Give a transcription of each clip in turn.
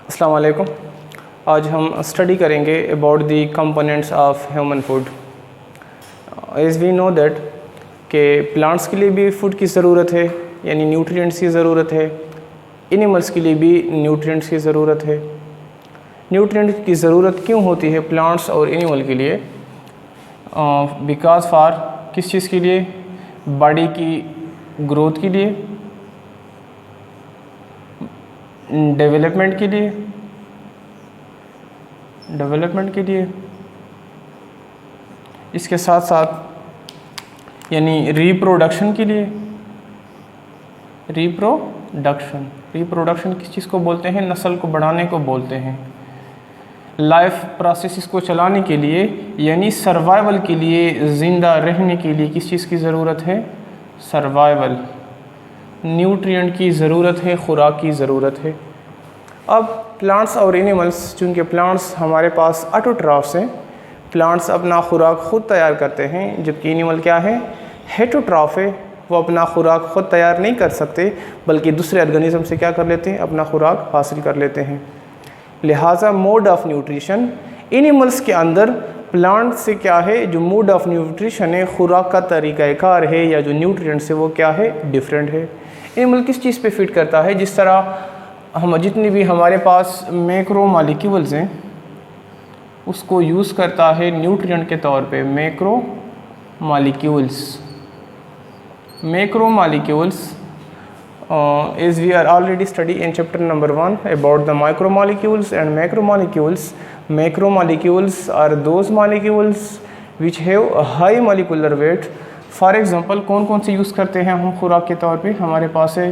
अस्सलाम वालेकुम। आज हम स्टडी करेंगे about the components of human food. As we know that कि प्लांट्स के लिए भी फूड की ज़रूरत है, यानी न्यूट्रिएंट्स की ज़रूरत है। एनिमल्स के लिए भी न्यूट्रिएंट्स की ज़रूरत है। न्यूट्रिएंट की ज़रूरत क्यों होती है प्लांट्स और एनिमल के लिए? बिकॉज फॉर किस चीज़ के लिए? बॉडी की ग्रोथ के लिए, डेवलपमेंट के लिए, इसके साथ साथ यानी रिप्रोडक्शन के लिए। रिप्रोडक्शन किस चीज़ को बोलते हैं? नस्ल को बढ़ाने को बोलते हैं। लाइफ प्रोसेस को चलाने के लिए यानी सर्वाइवल के लिए, ज़िंदा रहने के लिए किस चीज़ की ज़रूरत है? सर्वाइवल। न्यूट्रिएंट की ज़रूरत है, खुराक की ज़रूरत है। अब प्लांट्स और एनिमल्स, चूँकि प्लांट्स हमारे पास ऑटोट्रॉफ्स हैं, प्लांट्स अपना खुराक खुद तैयार करते हैं, जबकि एनिमल क्या है? हेटरोट्रॉफ है। वो अपना खुराक खुद तैयार नहीं कर सकते, बल्कि दूसरे ऑर्गेनिज्म से क्या कर लेते हैं? अपना खुराक हासिल कर लेते हैं। लिहाजा मोड ऑफ न्यूट्रिशन एनिमल्स के अंदर प्लांट से क्या है? जो मोड ऑफ न्यूट्रिशन है, खुराक का तरीक़ाकार है या जो न्यूट्रिएंट्स है वो क्या है? डिफरेंट है। एनिमल किस चीज़ पे फिट करता है? जिस तरह हम जितनी भी हमारे पास मैक्रो मॉलिक्यूल्स हैं उसको यूज़ करता है न्यूट्रिएंट के तौर पे। Macro molecules as we are already study in chapter number 1 about the micromolecules and macromolecules. Macromolecules are those molecules which have a high molecular weight. For example, कौन कौन से यूज़ करते हैं हम खुराक के तौर पे? हमारे पास है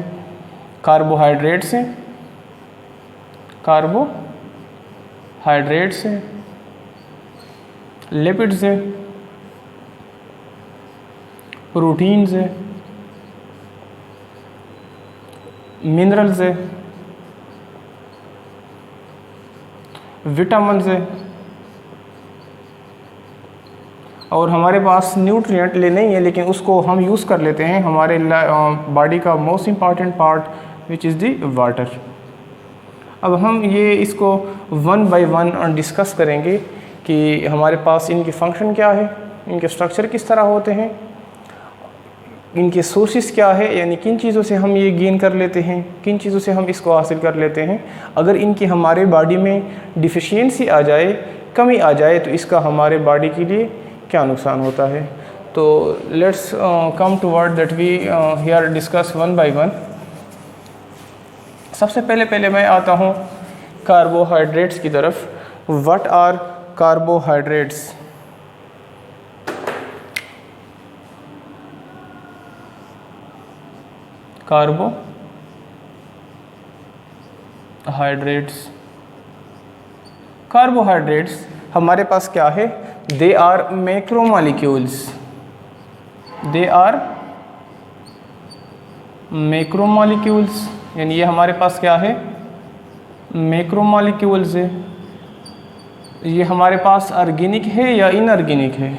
कार्बोहाइड्रेट्स हैं, लिपिड्स है, प्रोटीन्स है, मिनरल्स है, विटामिन्स है, और हमारे पास न्यूट्रिएंट ले नहीं है लेकिन उसको हम यूज़ कर लेते हैं हमारे बॉडी का most important part which is the water. अब हम ये इसको वन बाय वन डिस्कस करेंगे कि हमारे पास इनकी फ़ंक्शन क्या है, इनके स्ट्रक्चर किस तरह होते हैं, इनके सोर्सेस क्या है, यानी किन चीज़ों से हम ये गेन कर लेते हैं, किन चीज़ों से हम इसको हासिल कर लेते हैं। अगर इनकी हमारे बॉडी में डिफिशियंसी आ जाए, कमी आ जाए, तो इसका हमारे बॉडी के लिए क्या नुकसान होता है। तो let's come to word that we here discuss one by one. सबसे पहले मैं आता हूँ कार्बोहाइड्रेट्स की तरफ। What are carbohydrates? कार्बोहाइड्रेट्स हमारे पास क्या है? They are macromolecules. यानी ये हमारे पास क्या है? मैक्रोमॉलिक्यूल्स है। ये हमारे पास ऑर्गेनिक है या इनऑर्गेनिक है?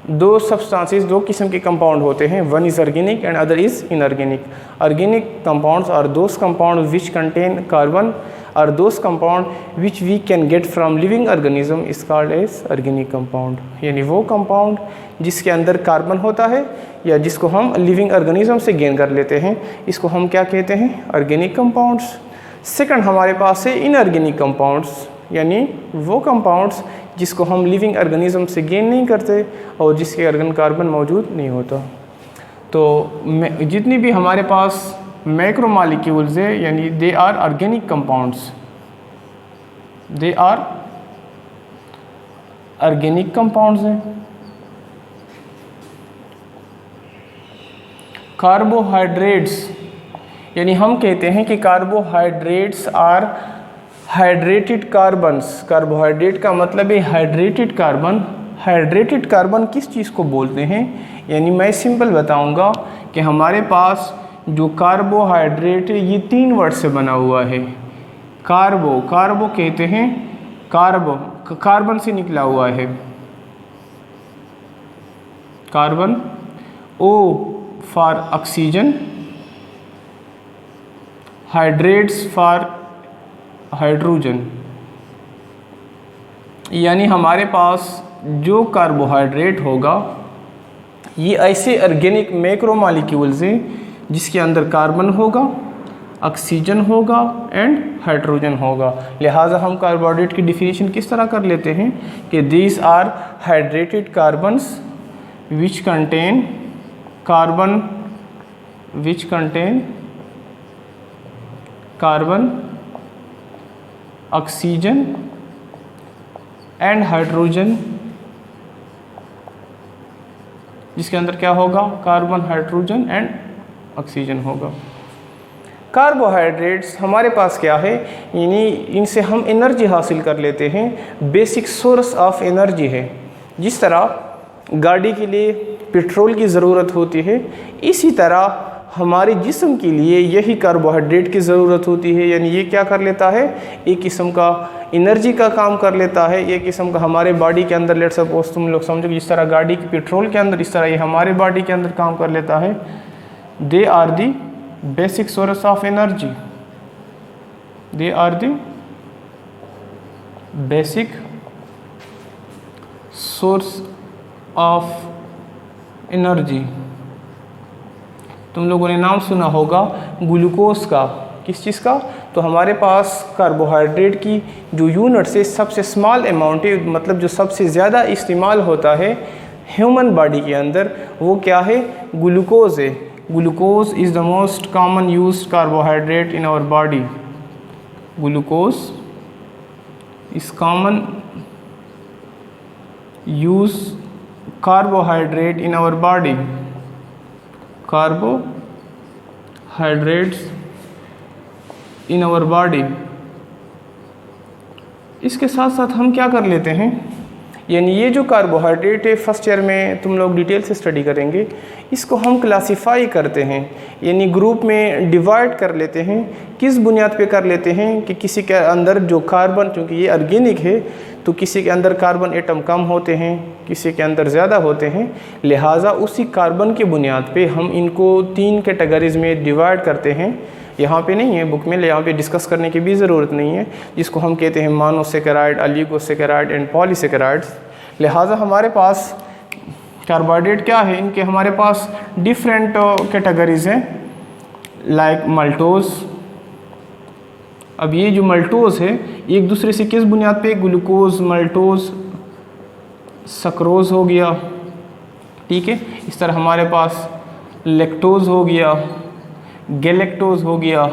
दो सब्सटेंसेस, दो किस्म के कंपाउंड होते हैं, one is organic and other is inorganic. Organic compounds are those compound which contain carbon और those compound which we can get from living organism is called as organic compound. यानी वो compound जिसके अंदर carbon होता है या जिसको हम लिविंग ऑर्गेनिज्म से गेन कर लेते हैं, इसको हम क्या कहते हैं? Organic compounds. सेकंड हमारे पास है इनऑर्गेनिक कंपाउंड्स, यानी वो कंपाउंड्स जिसको हम लिविंग ऑर्गेनिज्म से गेन नहीं करते और जिसके अंदर कार्बन मौजूद नहीं होता। तो जितनी भी हमारे पास मैक्रोमॉलिक्यूल्स है यानी दे आर ऑर्गेनिक कंपाउंड्स, हैं। कार्बोहाइड्रेट्स यानी हम कहते हैं कि carbohydrates are hydrated carbons. Carbohydrate का मतलब है हाइड्रेटेड कार्बन। हाइड्रेटेड कार्बन किस चीज़ को बोलते हैं? यानी मैं सिंपल बताऊंगा कि हमारे पास जो कार्बोहाइड्रेट है ये 3 वर्ड से बना हुआ है। कार्बो कहते हैं, कार्बन से निकला हुआ है। Carbon, O for oxygen, hydrates for hydrogen. यानी हमारे पास जो कार्बोहाइड्रेट होगा ये ऐसे ऑर्गेनिक मैक्रोमॉलिक्यूल्स हैं जिसके अंदर कार्बन होगा, ऑक्सीजन होगा एंड हाइड्रोजन होगा। लिहाजा हम कार्बोहाइड्रेट की डिफिनीशन किस तरह कर लेते हैं कि these are hydrated carbons which contain carbon, oxygen and hydrogen, जिसके अंदर क्या होगा, कार्बन, हाइड्रोजन एंड ऑक्सीजन होगा। कार्बोहाइड्रेट्स हमारे पास क्या है, यानी इनसे हम एनर्जी हासिल कर लेते हैं, बेसिक सोर्स ऑफ एनर्जी है। जिस तरह गाड़ी के लिए पेट्रोल की ज़रूरत होती है, इसी तरह हमारे जिस्म के लिए यही कार्बोहाइड्रेट की ज़रूरत होती है। यानी ये क्या कर लेता है, एक किस्म का एनर्जी का काम कर लेता है, एक किस्म का हमारे बॉडी के अंदर, लेट्स सपोज तुम लोग समझो जिस तरह गाड़ी की पेट्रोल के अंदर, इस तरह ये हमारे बॉडी के अंदर काम कर लेता है। They are the basic source of energy, they are the basic source of energy. तुम लोगों ने नाम सुना होगा ग्लूकोज का, किस चीज़ का, तो हमारे पास कार्बोहाइड्रेट की जो यूनिट से सबसे स्मॉल अमाउंट है, मतलब जो सबसे ज़्यादा इस्तेमाल होता है ह्यूमन बॉडी के अंदर, वो क्या है, ग्लूकोज है। Glucose is the most common used carbohydrate in our body. Glucose is common use carbohydrate in our body, carbohydrates in our body। इसके साथ साथ हम क्या कर लेते हैं, यानी ये जो कार्बोहाइड्रेट है फर्स्ट ईयर में तुम लोग डिटेल से स्टडी करेंगे, इसको हम क्लासिफाई करते हैं, यानी ग्रुप में डिवाइड कर लेते हैं। किस बुनियाद पे कर लेते हैं कि किसी के अंदर जो कार्बन, क्योंकि ये ऑर्गेनिक है तो किसी के अंदर कार्बन एटम कम होते हैं, किसी के अंदर ज़्यादा होते हैं, लिहाजा उसी कार्बन की बुनियाद पे हम इनको 3 कैटेगरीज़ में डिवाइड करते हैं। यहाँ पे नहीं है बुक में, यहाँ पे डिस्कस करने की भी ज़रूरत नहीं है, जिसको हम कहते हैं मोनोसेकेराइड, ऑलिगोसेकेराइड एंड पॉलीसेकेराइड्स। लिहाजा हमारे पास कार्बोहाइड्रेट क्या है, इनके हमारे पास डिफरेंट कैटेगरीज़ हैं, लाइक मल्टोज़। अब ये जो मल्टोज़ है एक दूसरे से किस बुनियाद पे, ग्लूकोज, मल्टोज़, सक्रोज़ हो गया, ठीक है। इस तरह हमारे पास लैक्टोज़ हो गया, गैलेक्टोज़ हो गया,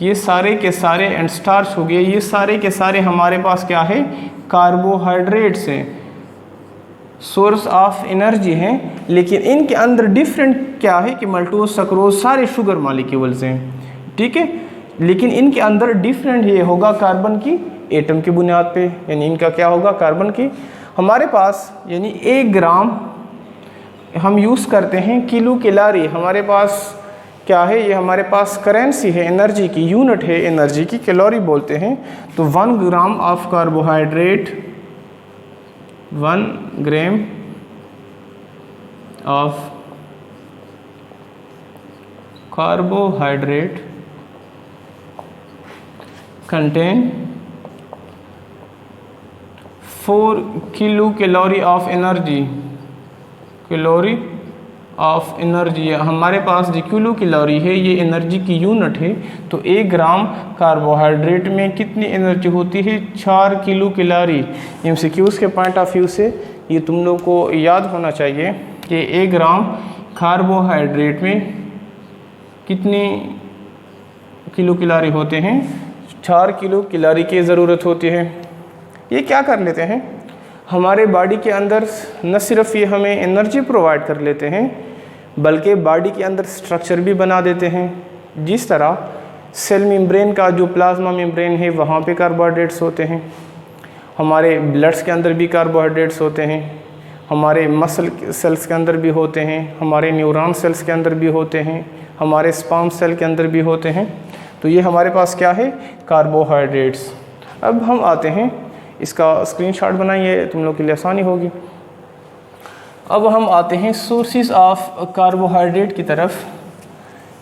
ये सारे के सारे, एंड स्टार्च हो गए, ये सारे के सारे हमारे पास क्या है, कार्बोहाइड्रेट्स हैं, सोर्स ऑफ एनर्जी हैं। लेकिन इनके अंदर डिफरेंट क्या है कि मल्टोज़, सक्रोज़ सारे शुगर मॉलिक्यूल्स हैं, ठीक है। लेकिन इनके अंदर डिफरेंट ये होगा कार्बन की एटम की बुनियाद पे, यानी इनका क्या होगा, कार्बन की। हमारे पास यानी 1 ग्राम हम यूज़ करते हैं किलो कैलोरी, हमारे पास क्या है, ये हमारे पास करेंसी है, एनर्जी की यूनिट है, एनर्जी की कैलोरी बोलते हैं। तो 1 gram of carbohydrate, 1 gram of carbohydrate contain 4 kilo calorie of energy, calorie of energy. हमारे पास जो किलो कैलोरी है ये एनर्जी की यूनिट है। तो 1 ग्राम कार्बोहाइड्रेट में कितनी एनर्जी होती है, 4 किलो कैलोरी। एमसीक्यूज़ के पॉइंट ऑफ व्यू से ये तुम लोग को याद होना चाहिए कि 1 ग्राम कार्बोहाइड्रेट में कितनी किलो कैलोरी होते हैं, 4 किलो कैलोरी की ज़रूरत होती है। ये क्या कर लेते हैं, हमारे बॉडी के अंदर न सिर्फ ये हमें एनर्जी प्रोवाइड कर लेते हैं, बल्कि बॉडी के अंदर स्ट्रक्चर भी बना देते हैं। जिस तरह सेल मेम्ब्रेन का जो प्लाज्मा मेम्ब्रेन है वहाँ पे कार्बोहाइड्रेट्स होते हैं, हमारे ब्लड्स के अंदर भी कार्बोहाइड्रेट्स होते हैं, हमारे मसल सेल्स के अंदर भी होते हैं, हमारे न्यूरॉन सेल्स के अंदर भी होते हैं, हमारे स्पर्म सेल के अंदर भी होते हैं। तो ये हमारे पास क्या है, कार्बोहाइड्रेट्स। अब हम आते हैं, इसका स्क्रीनशॉट बनाइए, तुम लोग के लिए आसानी होगी। अब हम आते हैं सोर्सेज ऑफ कार्बोहाइड्रेट की तरफ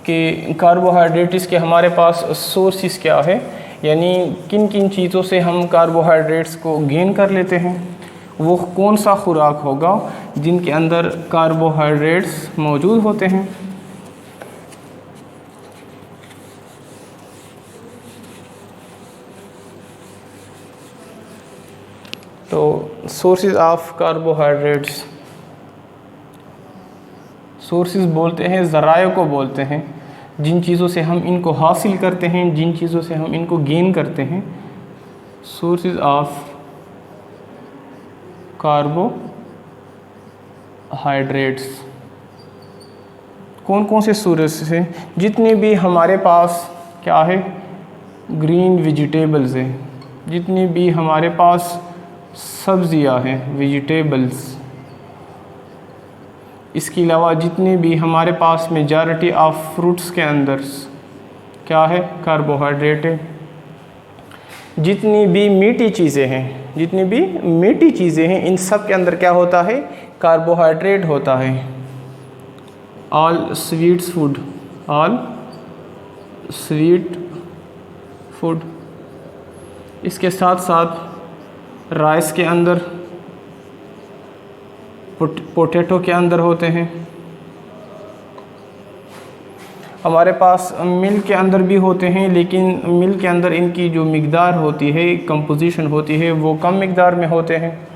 कि कार्बोहाइड्रेट्स के हमारे पास सोर्सेज क्या है। यानी किन किन चीज़ों से हम कार्बोहाइड्रेट्स को गेन कर लेते हैं, वो कौन सा खुराक होगा जिनके अंदर कार्बोहाइड्रेट्स मौजूद होते हैं। तो सोर्सेज ऑफ कार्बोहाइड्रेट्स, सोर्सेज बोलते हैं, ज़राए को बोलते हैं जिन चीज़ों से हम इनको हासिल करते हैं, जिन चीज़ों से हम इनको गेन करते हैं। सोर्सेज ऑफ कार्बोहाइड्रेट्स कौन कौन से सोर्सेस हैं? जितने भी हमारे पास क्या है, ग्रीन वेजिटेबल्स हैं, जितनी भी हमारे पास सब्जियां हैं, वेजिटेबल्स, इसके अलावा जितने भी हमारे पास मेजॉरिटी ऑफ फ्रूट्स के अंदर क्या है, कार्बोहाइड्रेट है। जितनी भी मीठी चीज़ें हैं, जितनी भी मीठी चीज़ें हैं, इन सब के अंदर क्या होता है, कार्बोहाइड्रेट होता है। All sweets food, all sweet food. इसके साथ साथ राइस के अंदर, पोटैटो के अंदर होते हैं, हमारे पास मिल्क के अंदर भी होते हैं, लेकिन मिल्क के अंदर इनकी जो मिक़दार होती है, कंपोजिशन होती है, वो कम मिक़दार में होते हैं।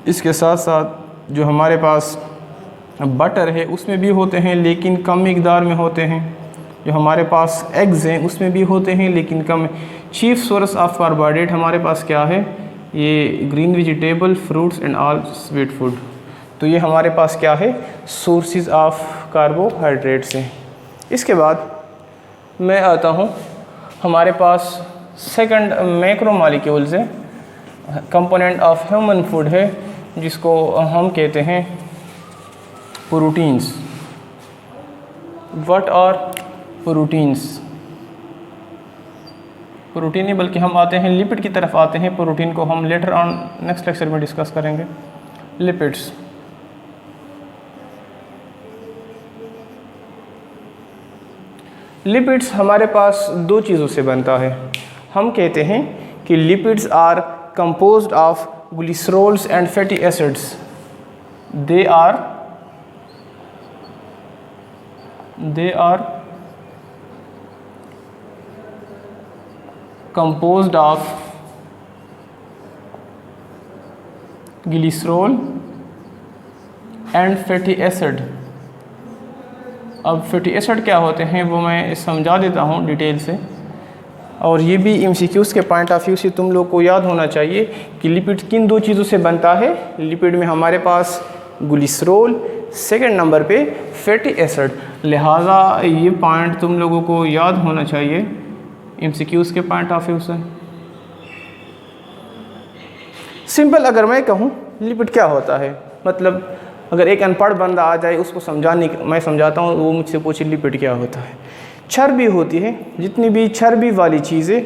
इसके साथ साथ जो हमारे पास बटर है उसमें भी होते हैं, लेकिन कम मिक़दार में होते हैं। जो हमारे पास एग्ज़ हैं उसमें भी होते हैं, लेकिन कम। चीफ सोर्स ऑफ कार्बोहाइड्रेट हमारे पास क्या है, ये green vegetable, fruits and all sweet food. तो ये हमारे पास क्या है, सोर्सेज ऑफ कार्बोहाइड्रेट्स हैं। इसके बाद मैं आता हूँ, हमारे पास सेकंड मैक्रोमॉलिक्यूल्स है, कंपोनेंट ऑफ ह्यूमन फूड है, जिसको हम कहते हैं proteins. What are proteins? Protein नहीं, बल्कि हम आते हैं लिपिड की तरफ आते हैं। प्रोटीन को हम लेटर ऑन नेक्स्ट लेक्चर में डिस्कस करेंगे। लिपिड्स, लिपिड्स हमारे पास दो चीज़ों से बनता है। हम कहते हैं कि lipids are composed of glycerols and fatty acids. They are composed of glycerol and fatty acid। अब फैटी एसिड क्या होते हैं वो मैं समझा देता हूँ डिटेल से, और ये भी एमसीक्यूज़ के पॉइंट ऑफ व्यू से तुम लोग को याद होना चाहिए कि लिपिड किन दो चीज़ों से बनता है। लिपिड में हमारे पास ग्लिसरॉल, सेकंड नंबर पे फैटी एसिड। लिहाजा ये पॉइंट तुम लोगों को याद होना चाहिए एमसीक्यूज़ के पॉइंट ऑफ व्यू से। सिंपल अगर मैं कहूँ लिपिड क्या होता है, मतलब अगर एक अनपढ़ बंदा आ जाए उसको समझाने, मैं समझाता हूँ, वो मुझसे पूछे लिपिड क्या होता है। चर्बी होती है, जितनी भी चर्बी वाली चीज़ें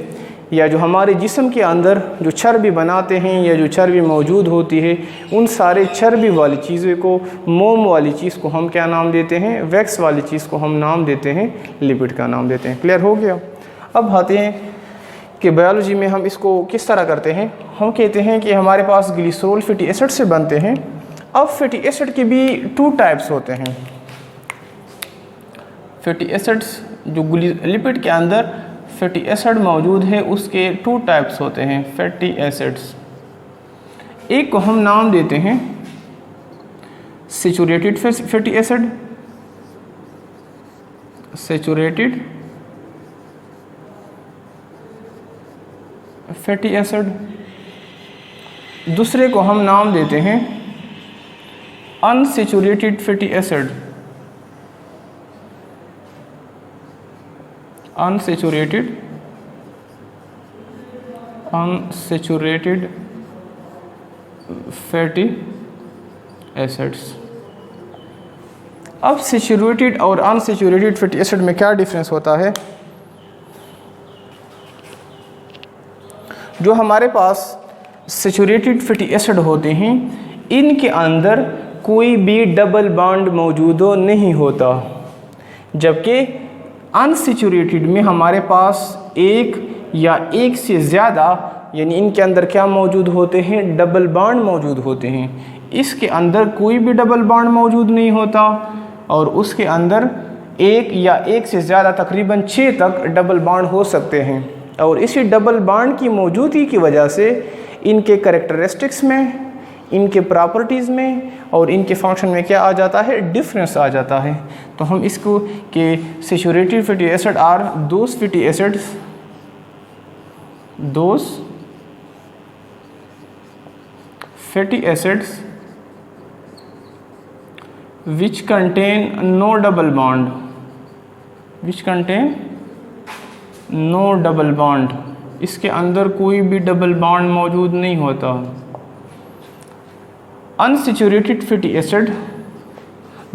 या जो हमारे जिस्म के अंदर जो चर्बी बनाते हैं या जो चर्बी मौजूद होती है, उन सारे चर्बी वाली चीज़ों को, मोम वाली चीज़ को हम क्या नाम देते हैं, वैक्स वाली चीज़ को हम नाम देते हैं, लिपिड का नाम देते हैं। क्लियर हो गया? अब आते हैं कि बायोलॉजी में हम इसको किस तरह करते हैं। हम कहते हैं कि हमारे पास ग्लिसरॉल फैटी एसिड से बनते हैं। अब फैटी एसिड के भी टू टाइप्स होते हैं। फैटी एसिड्स जो लिपिड के अंदर फैटी एसिड मौजूद है उसके टू टाइप्स होते हैं फैटी एसिड्स। एक को हम नाम देते हैं saturated fatty acid, saturated fatty acid. दूसरे को हम नाम देते हैं unsaturated fatty acid, unsaturated fatty acids. अब सैचुरेटेड और अनसैचुरेटेड फैटी एसिड में क्या डिफरेंस होता है? जो हमारे पास सैचुरेटेड फैटी एसिड होते हैं, इनके अंदर कोई भी डबल बॉन्ड मौजूद नहीं होता, जबकि अनसैचुरेटेड में हमारे पास एक या एक से ज़्यादा, यानी इनके अंदर क्या मौजूद होते हैं, डबल बॉन्ड मौजूद होते हैं। इसके अंदर कोई भी डबल बॉन्ड मौजूद नहीं होता और उसके अंदर एक या एक से ज़्यादा तकरीबन 6 तक डबल बॉन्ड हो सकते हैं। और इसी डबल बॉन्ड की मौजूदगी की वजह से इनके कैरेक्टरिस्टिक्स में, इनके प्रॉपर्टीज़ में और इनके फंक्शन में क्या आ जाता है, डिफरेंस आ जाता है। तो हम इसको के saturated fatty acid are those fatty acids, those fatty acids which contain no double bond, which contain no double bond, इसके अंदर कोई भी डबल बॉन्ड मौजूद नहीं होता। Unsaturated fatty acid,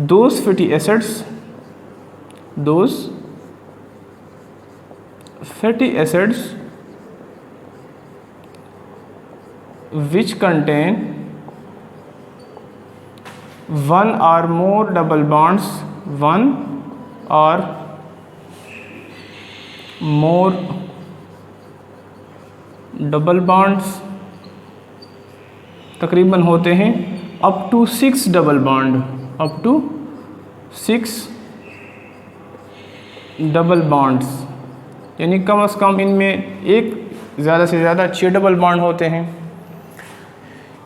those fatty acids, those fatty acids which contain one or more double bonds, one or more double bonds, तकरीबन होते हैं up to 6 double bond, up to 6 double bonds, यानी कम से कम इनमें एक ज़्यादा से ज़्यादा 6 डबल बॉन्ड होते हैं।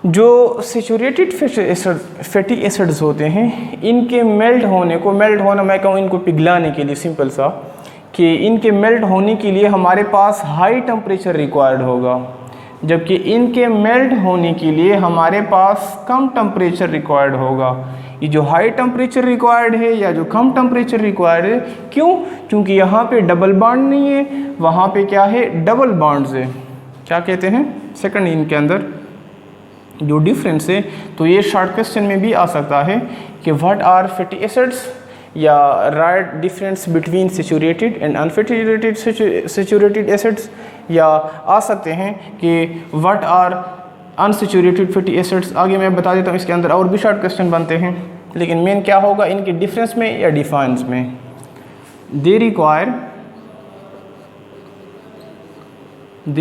जो सैचुरेटेड फैटी एसिड्स होते हैं, इनके मेल्ट होने को, मेल्ट होना मैं कहूँ इनको पिघलाने के लिए, सिंपल सा कि इनके मेल्ट होने के लिए हमारे पास हाई टेम्परेचर रिक्वायर्ड होगा, जबकि इनके मेल्ट होने के लिए हमारे पास कम टेम्परेचर रिक्वायर्ड होगा। ये जो हाई टेम्परेचर रिक्वायर्ड है या जो कम टेम्परेचर रिक्वायर्ड है, क्यों? क्योंकि यहाँ पे डबल बॉन्ड नहीं है, वहाँ पे क्या है, डबल बॉन्ड्स है। क्या कहते हैं, सेकंड इनके अंदर जो डिफरेंस है। तो ये शॉर्ट क्वेश्चन में भी आ सकता है कि व्हाट आर फैटी एसिड्स, या write difference between saturated and unsaturated saturated acids, या आ सकते हैं कि what are unsaturated fatty acids. आगे मैं बता देता हूँ, इसके अंदर और भी शॉर्ट क्वेश्चन बनते हैं, लेकिन मेन क्या होगा, इनके डिफरेंस में या डिफाइंस में। They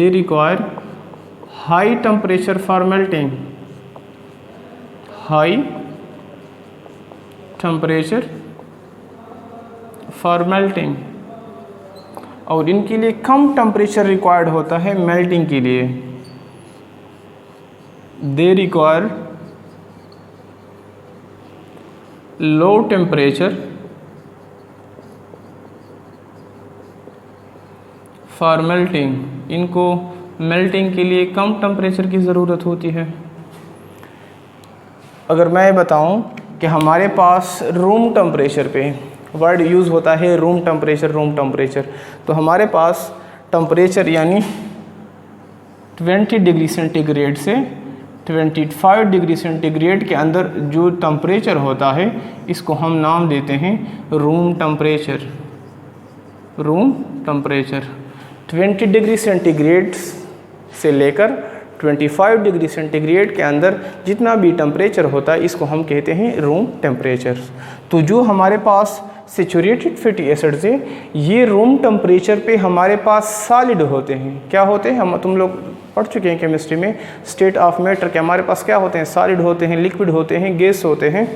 require high temperature for melting, high temperature for melting, और इनके लिए कम टेम्परेचर रिक्वायर्ड होता है मेल्टिंग के लिए। They require low temperature for melting, इनको मेल्टिंग के लिए कम टेम्परेचर की ज़रूरत होती है। अगर मैं बताऊं कि हमारे पास रूम टेम्परेचर पे वर्ड यूज़ होता है, रूम टेम्परेचर, रूम टेम्परेचर, तो हमारे पास टेम्परेचर यानी 20 डिग्री सेंटीग्रेड से 25 डिग्री सेंटीग्रेड के अंदर जो टेम्परेचर होता है, इसको हम नाम देते हैं room temperature. Room temperature 20 degree centigrade से लेकर 25 डिग्री सेंटीग्रेड के अंदर जितना भी टेम्परेचर होता है, इसको हम कहते हैं रूम टेम्परेचर। तो जो हमारे पास सैचुरेटेड फैटी एसिड्स है, ये रूम टेम्परेचर पे हमारे पास सॉलिड होते हैं। क्या होते हैं, हम तुम लोग पढ़ चुके हैं केमिस्ट्री में, स्टेट ऑफ मैटर के हमारे पास क्या होते हैं, सॉलिड होते हैं, लिक्विड होते हैं, गैस होते हैं।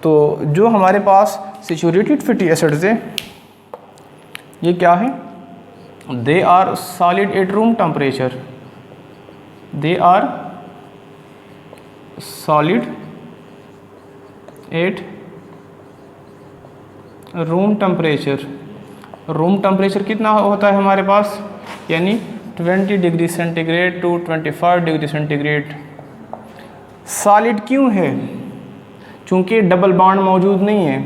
तो जो हमारे पास सैचुरेटेड फैटी एसिड्स है, ये क्या है, they are solid at room temperature, they are solid at room temperature. Room temperature कितना होता है हमारे पास, यानी 20 degree centigrade to 25 degree centigrade. Solid क्यों है, चूँकि डबल बॉन्ड मौजूद नहीं है।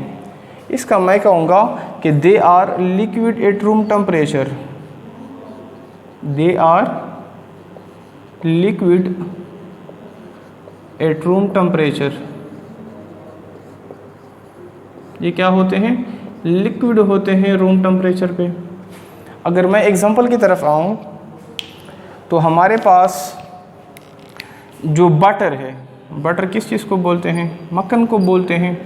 इसका मैं कहूँगा कि they are liquid at room temperature, they are liquid at room temperature. ये क्या होते हैं, लिक्विड होते हैं रूम टेम्परेचर पे। अगर मैं एग्जांपल की तरफ आऊँ तो हमारे पास जो बटर है, बटर किस चीज़ को बोलते हैं, मक्खन को बोलते हैं।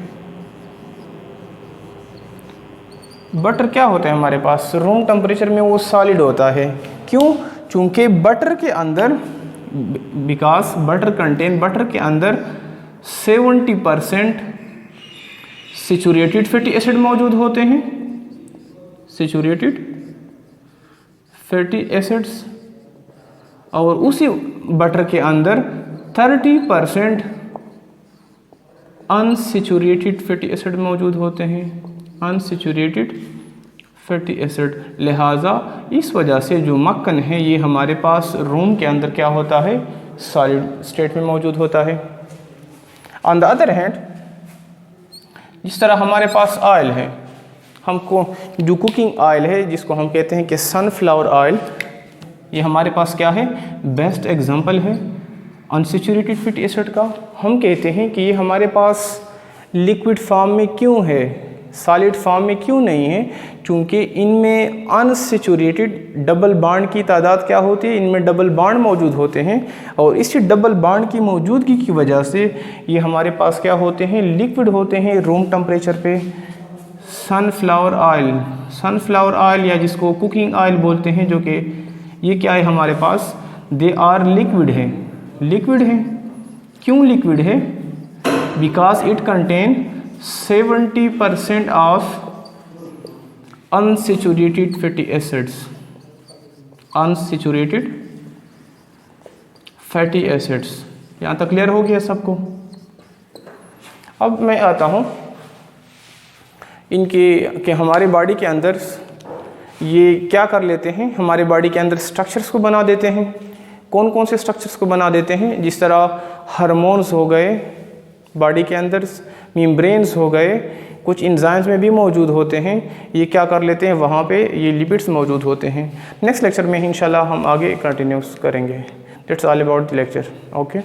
बटर क्या होता है हमारे पास, रूम टेम्परेचर में वो सॉलिड होता है। क्यों? चूँकि बटर के अंदर, बिकॉज बटर के अंदर 70% सैचुरेटेड फैटी एसिड मौजूद होते हैं, सैचुरेटेड फैटी एसिड्स, और उसी बटर के अंदर 30% अनसैचुरेटेड फैटी एसिड मौजूद होते हैं, अनसैचुरेटेड फैटी एसिड। लिहाजा इस वजह से जो मक्खन है ये हमारे पास रूम के अंदर क्या होता है, सॉलिड स्टेट में मौजूद होता है। ऑन द अदर हैंड, जिस तरह हमारे पास ऑयल है, हमको जो कुकिंग ऑयल है जिसको हम कहते हैं कि सनफ्लावर ऑयल, ये हमारे पास क्या है, बेस्ट एग्जांपल है अनसैचुरेटेड फैटी एसिड का। हम कहते हैं कि ये हमारे पास लिक्विड फॉर्म में क्यों है, सॉलिड फॉर्म में क्यों नहीं है, क्योंकि इनमें अनसैचुरेटेड डबल बॉन्ड की तादाद क्या होती है, इनमें डबल बॉन्ड मौजूद होते हैं, और इसी डबल बॉन्ड की मौजूदगी की वजह से ये हमारे पास क्या होते हैं, लिक्विड होते हैं रूम टेम्परेचर पे। सनफ्लावर ऑयल या जिसको कुकिंग ऑयल बोलते हैं, जो कि ये क्या है हमारे पास, दे आर लिक्विड है, लिक्विड है। क्यों लिक्विड है? Because it contain 70% of unsaturated fatty acids, unsaturated fatty acids. यहाँ तक क्लियर हो गया सबको? अब मैं आता हूँ इनके कि हमारे बॉडी के अंदर ये क्या कर लेते हैं, हमारे बॉडी के अंदर स्ट्रक्चर्स को बना देते हैं। कौन कौन से स्ट्रक्चर्स को बना देते हैं? जिस तरह हार्मोन्स हो गए, बॉडी के अंदर मेम्ब्रेन्स हो गए, कुछ एंजाइम्स में भी मौजूद होते हैं, ये क्या कर लेते हैं, वहाँ पे ये लिपिड्स मौजूद होते हैं। नेक्स्ट लेक्चर में इंशाल्लाह हम आगे कंटिन्यूस करेंगे। That's all about the lecture. Okay.